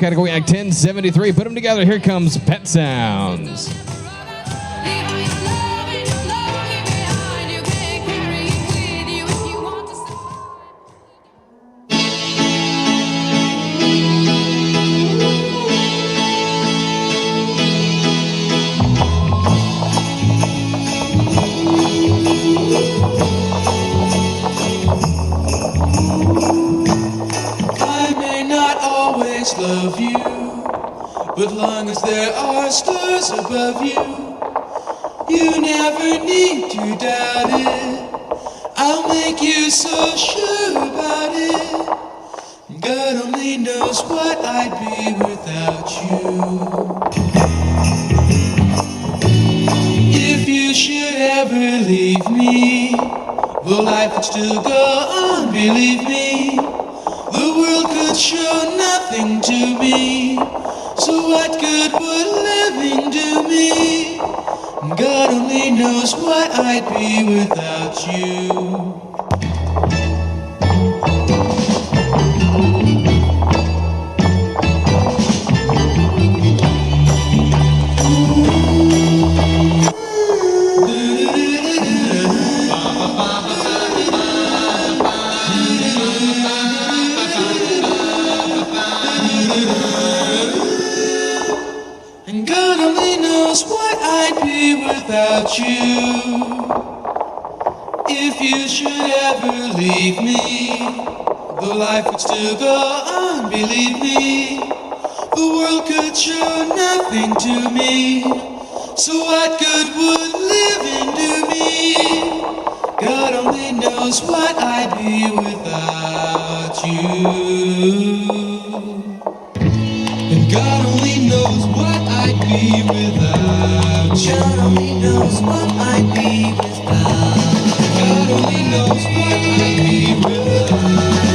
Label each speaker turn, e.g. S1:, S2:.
S1: Category Act 1073. Put them together. Here comes Pet Sounds.
S2: Love you, but long as there are stars above you, you never need to doubt it. I'll make you so sure about it. God only knows what I'd be without you. If you should ever leave me, well, life would still go on, believe me. The world could show nothing to me, so what good would living do me? God only knows what I'd be without you. And God only knows what I'd be without you. If you should ever leave me, the life would still go on, believe me. The world could show nothing to me, so what good would living do me? God only knows what I'd be without you. And God only knows what I'd be without you. God only knows what I'd be without. God only knows what I'd be without.